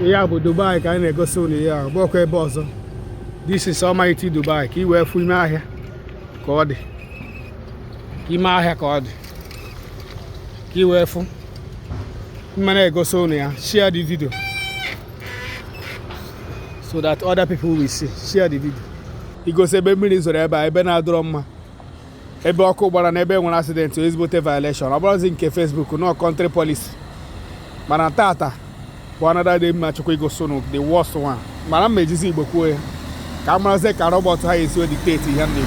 Yeah, but Dubai can I go soon. Yeah, walk a boss. This is almighty Dubai. Ki we fu ime ahia. God. Ime ahia God. Ki we fu. Mana go soon ya. Share the video so that other people will see. Share the video. He goes ebe mmiri zoro ebe na adọrọ mma. Ebe ọkụ gbara na ebe nwere accident o ezigbote violation. Ọ bụrụzi nke Facebook no country policy. Mana tata bụ another day mma chukwu igo sono the worst one. Mana mmejizi Igbo kwuo ya. Ka amarazi ka robot ha esi o dictate ihe ndị.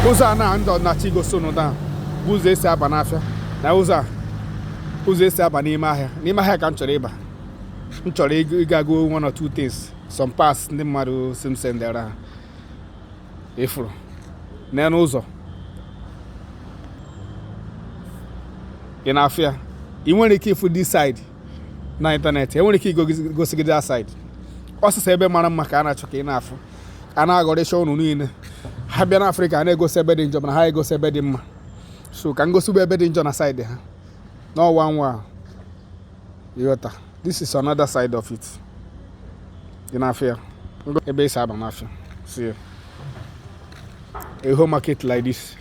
Ụzọ a na ndọ na chigo sono da. Ụzọ esi aba n'afịa. Na ụzọ esi aba n'ime ahịa. N'ime ahịa ka m chọrọ ịba. M chọrọ ịga go one or two things. Some pass ndị mmadụ sim sendera. Ifuru. N'enu ụzọ. In afia, you want to keep for this side na internet. You want to keep go to that side. Also, say be man maka na choke enough. Ana go dey show no in. Habia na Africa na go say bed in job na how go say bed in ma. So can go to bed in job na side there. No one. Yota. This is another side of it. In afia. E be side na afia. See. A home market like this.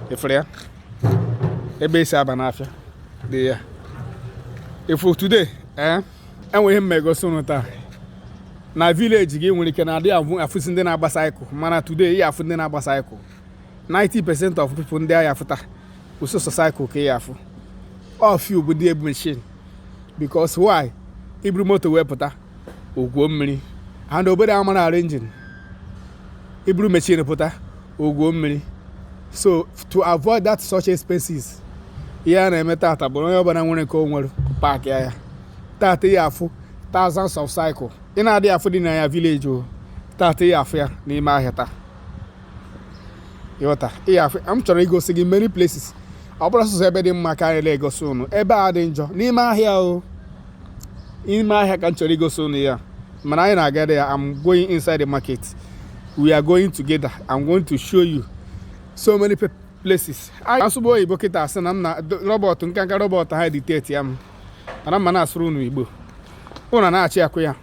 If there ebe isi aba n'afịa dị ya if today enweghị mmego sono taa na village gị nwere ike na adị afụsi ndị na-agba cycle mana today ya afụ ndị na-agba cycle 90% of people ndị ahịa afụta usoso cycle ka ya afụ all few bụ ndị ebu machine because why iburu moto wee pụta ogwuo mmiri and obodo amara arranging iburu machine pụta ogwuo mmiri so to avoid that such expenses ya na-eme tata bụ onye ọbụla nwere nke o nwere paaki ya tata ya afụ thousands of cycle ị na-adị afụ dị na ya village o tata ya afụ ya n'ime ahịa taa ịghọta ya afụ m chọrọ igosi gị many places ọ bụrụ sọsọ ebe dị mma ka anyị na-egosi unu ebe a dị njọ n'ime ahịa o n'ime ahịa ka m chọrọ igosi unu ya mana anyị na-aga there. I'm going inside the market. We are going together. I'm going to show you so many places. I subo Igbo kita asị na m na robot nka robot ha dictate ya m. Mana mma na-asụrụ unu Igbo. Unu na-achị akụ ya.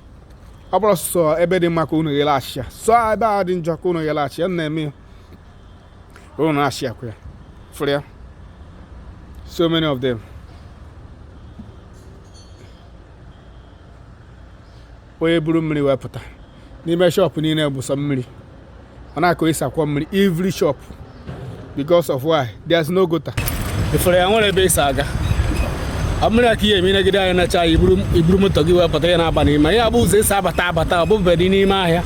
Ọ bụrụ sọ ebe dị mma ka unu ghele achịcha. So ebe a dị njọ ka unu ghele achịcha na-eme. Unu na-achị akụ ya. For ya. So many of them. Onye buru mmiri wepụta. N'ime shop niile bụ sọ mmiri. Ọ na-akọ isi akwọ mmiri every shop. Because of why? There's no gutter. If I want to be saga, I'm not here. I'm not going to try Ibru moto give up. I am bani. My abu is sabata. Abu bedini mahia.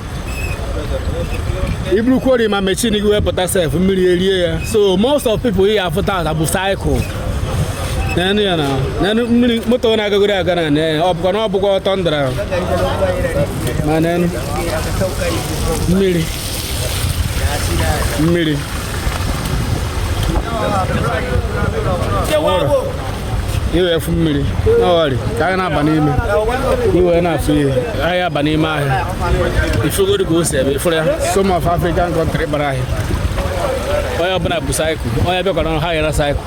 Ibru quarry my machine give up. But I say for million. So most of people here have that abu cycle. Then you know. Then moto na go there again. Up gonna up go thunder. Man, Miri. Iwe fu mmiri no worry ka anyị na-aba n'ime iwe na-afụ ihe anyị aba n'ime ahịa ifugoro ka o si ebe ifuru ya some of African country bara ahịa onye ọbụla bụ cycle onye bịakwara ha yara cycle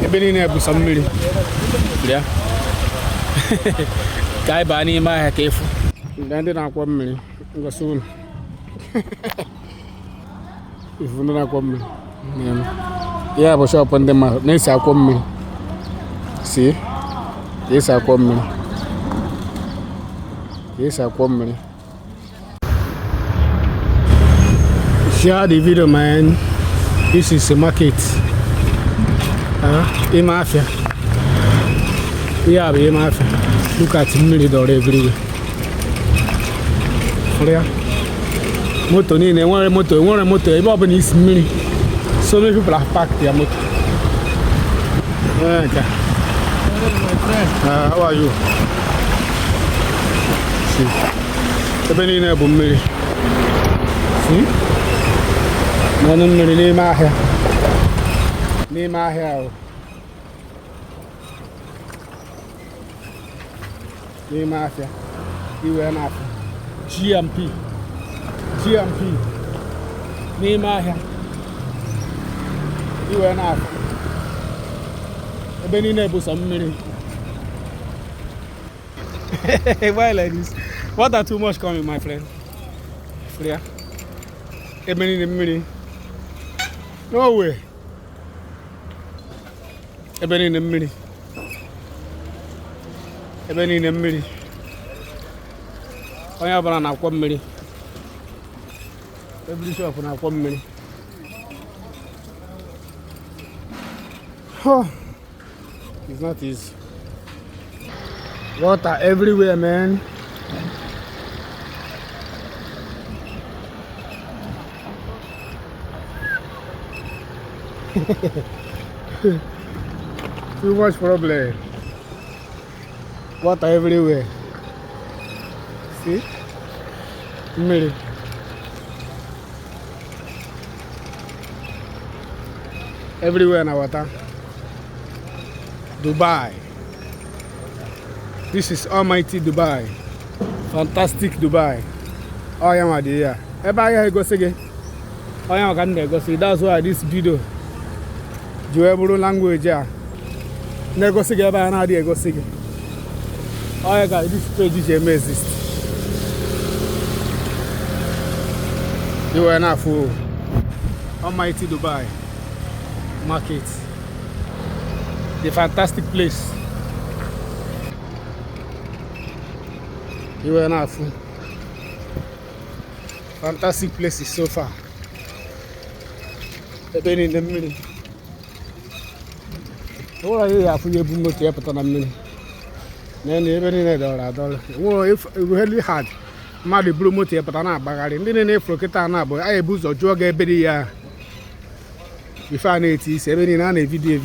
ebe niile bụ sọ mmiri ya ka anyị baa n'ime ahịa ka efu ndị na-akwọ mmiri ngosi unu ifu ndị na-akwọ mmiri ya bụ shop ndị mmadụ na-esi akwọ mmiri si esi akwọ mmiri share the video man. This is a market in Mafia. Yeah, in Mafia. Look at mmiri door everywhere. Moto niile nwere moto ebe ọ bụla isi mmiri. So many people have parked their motor. Okay. How are you? See. Ebe niile bụ mmiri. See? N'ọnụ mmiri n'ime ahịa. N'ime ahịa ahụ. N'ime ahịa. Iwe na-afụ. GMP. N'ime ahịa. Iwe na-afụ. Ebe niile bụ sọ mmiri. Why like this? Water too much coming, my friend. Yeah. A minute. No way. A minute. Onye ọbụla na-akwọ mmiri. Every shop na-akwọ mmiri. Oh, it's not easy. Water everywhere, man. Too much problem. Water everywhere. See? Mmiri. Everywhere na water. Dubai. This is almighty Dubai. Fantastic Dubai. Oh yeah, my dear. Everybody go say. Oh yeah, can go see. That's why this video. Jueburu language yeah. Nego say everybody na dey go see. Oh yeah, guys, this page is amazing. You are not fool. Almighty Dubai market. The fantastic place. You are not fool. Fantastic places so far. They've been in the middle. What are you here for? You boom to put on a minute. Then even in $1. Well, if it really hard. Mali blue motor but na bagari ndi ne froketa na boy aye buzo joga ebedi ya before na eti se ebedi na video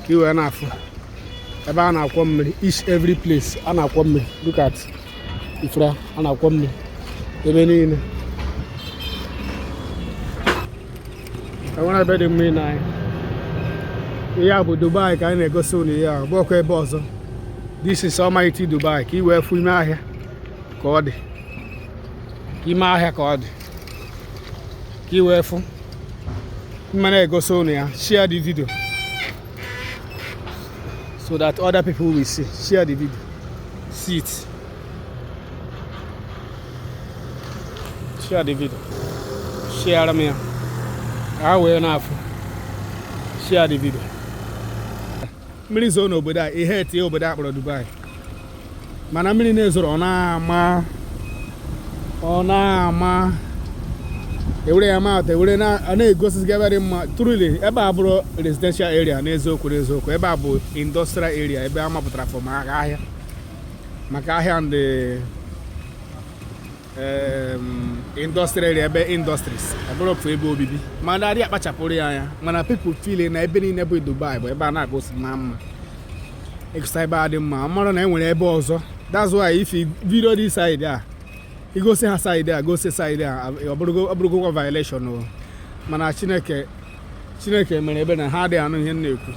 kiwe na afu ebe a na-akwọ mmiri each every place a na-akwọ mmiri. Look at ifra a na-akwọ mmiri ebe niile enwere ebe dị mmiri na ya bụ Dubai ka anyị na-egosi unu ya bụ ọkwa ebe ọzọ. This is almighty Dubai ka i wee fụ ime ahịa ka ọ dị ime ahịa ka ọ dị ka i wee fụ mma na-egosi unu ya. Share the video so that other people will see. Share the video, see it, share the video, share me. I will not share the video. Mmiri zo n'obodo a ihe eti obodo akpọrọ Dubai mana mmiri na-ezoro ọ na-ama ewere ya ma ewere na-egosi ebe mma truly ebe a bụrụ residential area n'eziokwu ebe a bụ industrial area ebe a mapụtara for maka ahịa ndị industrial area ebe industries abụrụ for ebe obibi mana adị akpachapụrụ ya anya mana people feel na ebe niile bụ Dubai bụ ebe a na-agosi na mma extra ebe adị mma mara na enwere ebe ọzọ. That's why if you video this side you go see her side there, go see side there. Obrugo violation no. Mana Chineke mere ebe na ha dey anu ihe na-ekwu.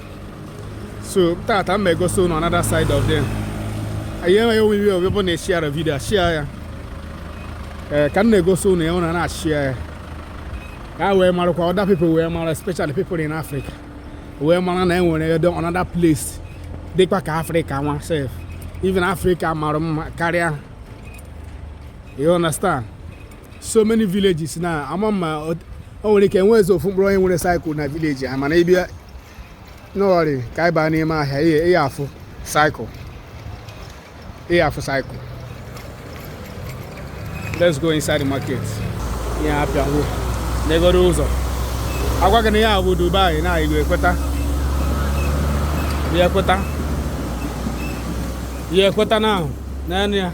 So tata me go so on another side of them. Ayen we people na share a video, share ya. Can na go so na na share. Ka we mara kwa other people we mara, especially people in Africa. We mara na enwere another place. Dey kwa ka Africa one self. Even Africa mara carry. You understand? So many villages now. Amama only can wear so from blowing with a cycle na village. I'm an idea. No worry, Kaiba Nima here for cycle. Here for cycle. Let's go inside the market. Yeah, happy. Never do so. I work in the air with Dubai now. You equator. The equator. The equator now. Nanya.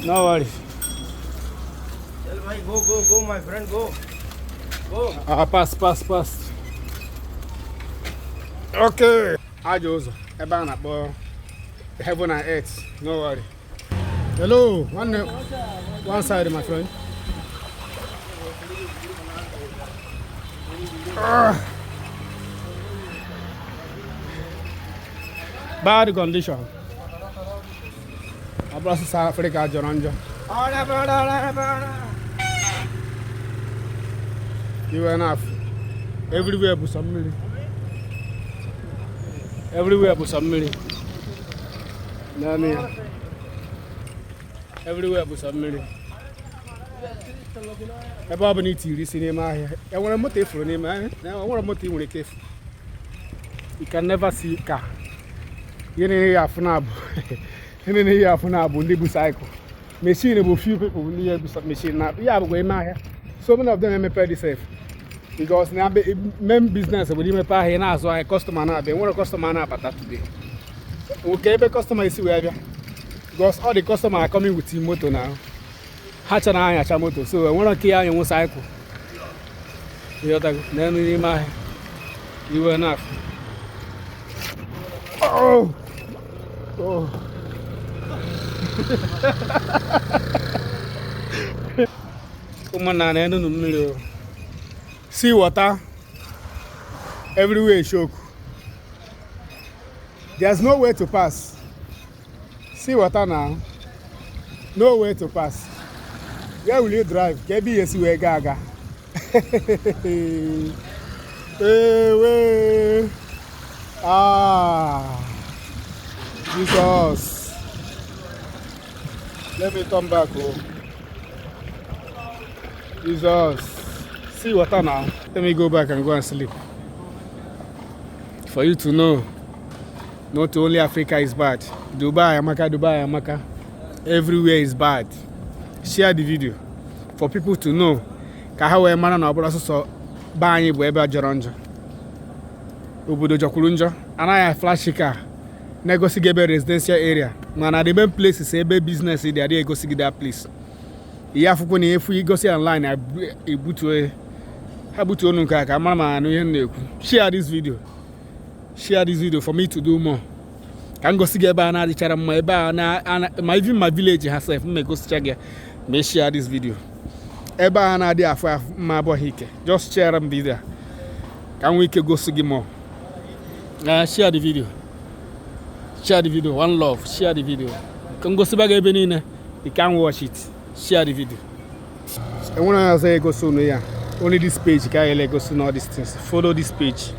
No worries. Go, my friend, go. Pass. Okay. Ajozo. Ebana, boy. Heaven and earth. No worry. Hello. One side, my friend. Bad condition. Abroad South Africa, Joronjo. You were enough. Everywhere but some million. Everywhere but submarine. About an eating cinema here. I want a motive for him, man. Now I want a motive with a cave. You can never see a car. You need a funab. You need a funab, libu cycle. Machine about few people will need a machine. Now, yeah, but we're so many of them are safe. Because now, main business with him pay now, so I customer now. They want a customer now, but that today. Okay, the customer is where because all the customers are coming with the motor now. Hatch and I are motor, so I want to carry your cycle. The other then you were enough. Oh, oh. Come on, I don't know. See water everywhere, choke. There's nowhere to pass. See water now. Nowhere to pass. Where will you drive? KBS where gaga. Hey, ah, Jesus. Let me come back home. Jesus. See water now. Let me go back and go and sleep. For you to know, not only Africa is bad. Dubai, Amaka. Everywhere is bad. Share the video for people to know. Kahawe mana na obura so ba anyi bu ebe ajoro njo. Obodo jokwuru njo. Anaghị flash car. Na egosi gebe residential area. Mana the main place is ebe business dey dey egosi gi that place. Iya afuko na efu igosi online ebutu habutu onu nka ka mama ma anu ihe na-ekwu. Share this video. Share this video for me to do more. Can go see ebe na adichara mma ebe na even my village herself me go see me share this video. Ebe na adi afa ma bo hike. Just share them video. Can we go see more? Share the video. Share the video. One love. Share the video. Can go see back ebe ni you can watch it. Share the video. I want to say go soon yeah. Only this page you can go soon all these things. Follow this page.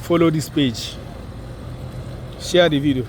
Follow this page. Share the video.